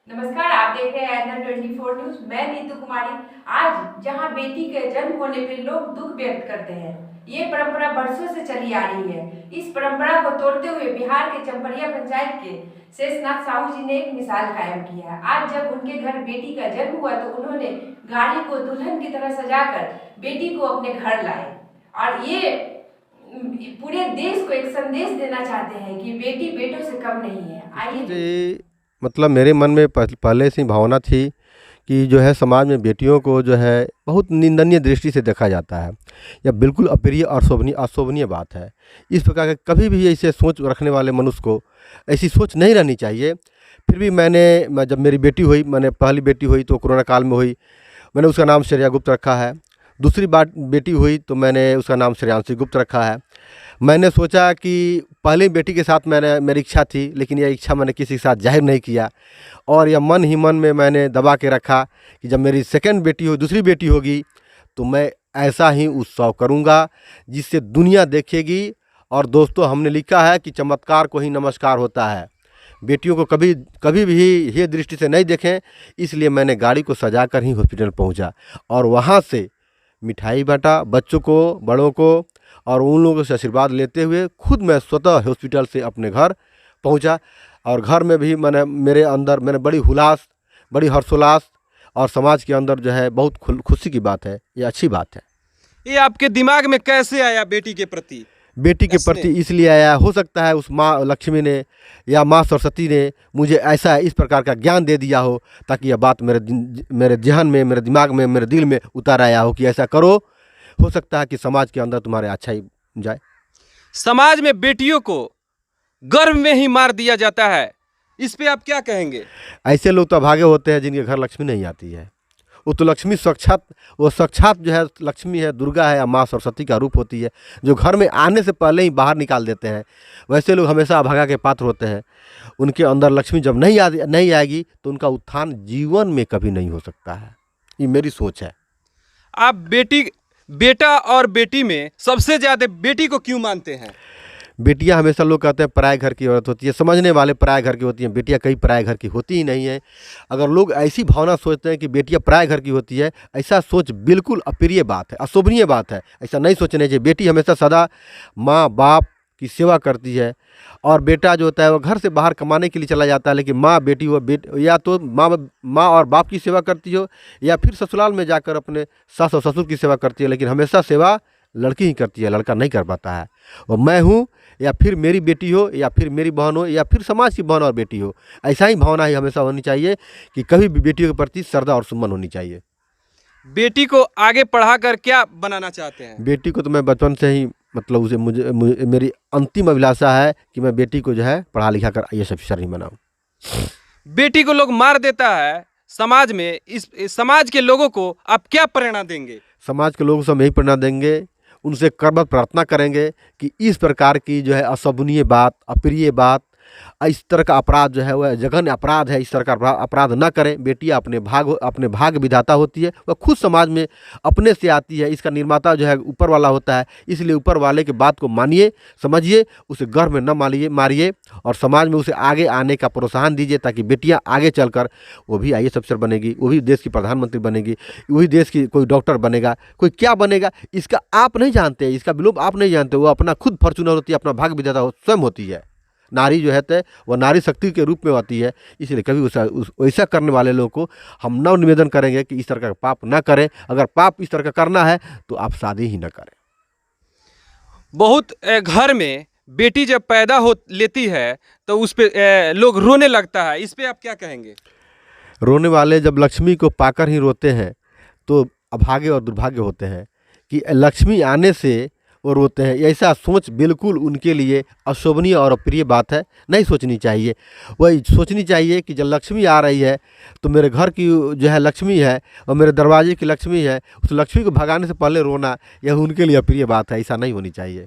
नमस्कार, आप देख रहे हैं एनएन 24 न्यूज। मैं नीतू कुमारी। आज जहां बेटी के जन्म होने पर लोग दुख व्यक्त करते हैं, ये परंपरा बरसों से चली आ रही है। इस परंपरा को तोड़ते हुए बिहार के चंपरिया पंचायत के शेषनाथ साहू जी ने एक मिसाल कायम की है। आज जब उनके घर बेटी का जन्म हुआ तो उन्होंने गाड़ी को दुल्हन की तरह सजाकर बेटी को अपने घर लाए और ये पूरे देश को एक संदेश देना चाहते हैं कि बेटी बेटों से कम नहीं है। आइए, मतलब मेरे मन में पहले से ही भावना थी कि जो है समाज में बेटियों को जो है बहुत निंदनीय दृष्टि से देखा जाता है या बिल्कुल अप्रिय और अशोभनीय बात है। इस प्रकार के कभी भी ऐसे सोच रखने वाले मनुष्य को ऐसी सोच नहीं रहनी चाहिए। फिर भी जब मेरी बेटी हुई, मैंने पहली बेटी हुई तो कोरोना काल में हुई, मैंने उसका नाम श्रेया गुप्त रखा है। दूसरी बार बेटी हुई तो मैंने उसका नाम श्रेयांशी गुप्त रखा है। मैंने सोचा कि पहली बेटी के साथ मेरी इच्छा थी, लेकिन यह इच्छा मैंने किसी के साथ जाहिर नहीं किया और यह मन ही मन में मैंने दबा के रखा कि जब मेरी दूसरी बेटी होगी तो मैं ऐसा ही उत्सव करूंगा जिससे दुनिया देखेगी। और दोस्तों, हमने लिखा है कि चमत्कार को ही नमस्कार होता है। बेटियों को कभी भी ये दृष्टि से नहीं देखें, इसलिए मैंने गाड़ी को सजा कर ही हॉस्पिटल पहुंचा और वहां से मिठाई बांटा बच्चों को, बड़ों को, और उन लोगों से आशीर्वाद लेते हुए खुद मैं स्वतः हॉस्पिटल से अपने घर पहुंचा। और घर में भी मेरे अंदर बड़ी हर्षोल्लास और समाज के अंदर जो है बहुत खुशी की बात है, ये अच्छी बात है। ये आपके दिमाग में कैसे आया बेटी के प्रति? बेटी के प्रति इसलिए आया, हो सकता है उस माँ लक्ष्मी ने या माँ सरस्वती ने मुझे ऐसा इस प्रकार का ज्ञान दे दिया हो ताकि यह बात मेरे जहन में, मेरे दिमाग में, मेरे दिल में उतर आया हो कि ऐसा करो। हो सकता है कि समाज के अंदर तुम्हारे अच्छा ही जाए। समाज में बेटियों को गर्भ में ही मार दिया जाता है, इस पे आप क्या कहेंगे? ऐसे लोग तो अभागे होते हैं जिनके घर लक्ष्मी नहीं आती है। वो तो लक्ष्मी साक्षात जो है लक्ष्मी है, दुर्गा है या माँ सरस्वती का रूप होती है, जो घर में आने से पहले ही बाहर निकाल देते हैं। वैसे लोग हमेशा अभागा के पात्र होते हैं। उनके अंदर लक्ष्मी जब नहीं आएगी तो उनका उत्थान जीवन में कभी नहीं हो सकता है। ये मेरी सोच है। आप बेटा और बेटी में सबसे ज़्यादा बेटी को क्यों मानते हैं? बेटियां हमेशा लोग कहते हैं पराए घर की औरत होती है, समझने वाले पराए घर की होती हैं। बेटियां कई पराए घर की होती ही नहीं है। अगर लोग ऐसी भावना सोचते हैं कि बेटियां पराए घर की होती है, ऐसा सोच बिल्कुल अप्रिय बात है, अशोभनीय बात है। ऐसा नहीं सोचना चाहिए। बेटी हमेशा सदा माँ बाप की सेवा करती है और बेटा जो होता है वो घर से बाहर कमाने के लिए चला जाता है, लेकिन माँ बेटी हो या तो माँ और बाप की सेवा करती हो या फिर ससुराल में जाकर अपने सास और ससुर की सेवा करती है, लेकिन हमेशा सेवा लड़की ही करती है, लड़का नहीं कर पाता है। और मैं हूँ या फिर मेरी बेटी हो या फिर मेरी बहन हो या फिर समाज की बहन और बेटी हो, ऐसा ही भावना ही हमेशा होनी चाहिए कि कभी भी बेटियों के प्रति श्रद्धा और सम्मान होनी चाहिए। बेटी को आगे पढ़ाकर क्या बनाना चाहते हैं? बेटी को तो मैं बचपन से ही मतलब मेरी अंतिम अभिलाषा है कि मैं बेटी को जो है पढ़ा लिखा कर IAS ऑफिसर ही बनाऊँ। बेटी को लोग मार देता है समाज में, इस समाज के लोगों को आप क्या प्रेरणा देंगे? समाज के लोगों से हम यही प्रेरणा देंगे, उनसे करबद्ध प्रार्थना करेंगे कि इस प्रकार की जो है अशोभनीय बात, अप्रिय बात, इस तरह का अपराध जो है वह जघन्य अपराध है। इस तरह का अपराध न करें। बेटियां अपने भाग विधाता होती है, वह खुद समाज में अपने से आती है। इसका निर्माता जो है ऊपर वाला होता है, इसलिए ऊपर वाले की बात को मानिए, समझिए, उसे गर्व में न मारिए और समाज में उसे आगे आने का प्रोत्साहन दीजिए ताकि बेटियां आगे चलकर वो भी IAS अफसर बनेगी, वो भी देश की प्रधानमंत्री बनेगी, वही देश की कोई डॉक्टर बनेगा, कोई क्या बनेगा इसका आप नहीं जानते, इसका विलोप आप नहीं जानते। वो अपना खुद फॉर्चूनर होती है, अपना भाग विधाता स्वयं होती है। नारी जो है वह नारी शक्ति के रूप में आती है, इसलिए कभी वैसा करने वाले लोगों को हम नव निवेदन करेंगे कि इस तरह का पाप ना करें। अगर पाप इस तरह का करना है तो आप शादी ही ना करें। बहुत घर में बेटी जब पैदा हो लेती है तो उस पे लोग रोने लगता है, इस पे आप क्या कहेंगे? रोने वाले जब लक्ष्मी को पाकर ही रोते हैं तो अभागे और दुर्भाग्य होते हैं कि लक्ष्मी आने से वो रोते हैं। ऐसा सोच बिल्कुल उनके लिए अशोभनीय और अप्रिय बात है, नहीं सोचनी चाहिए। वही सोचनी चाहिए कि जब लक्ष्मी आ रही है तो मेरे घर की जो है लक्ष्मी है और मेरे दरवाजे की लक्ष्मी है, उस लक्ष्मी को भगाने से पहले रोना यह उनके लिए अप्रिय बात है। ऐसा नहीं होनी चाहिए।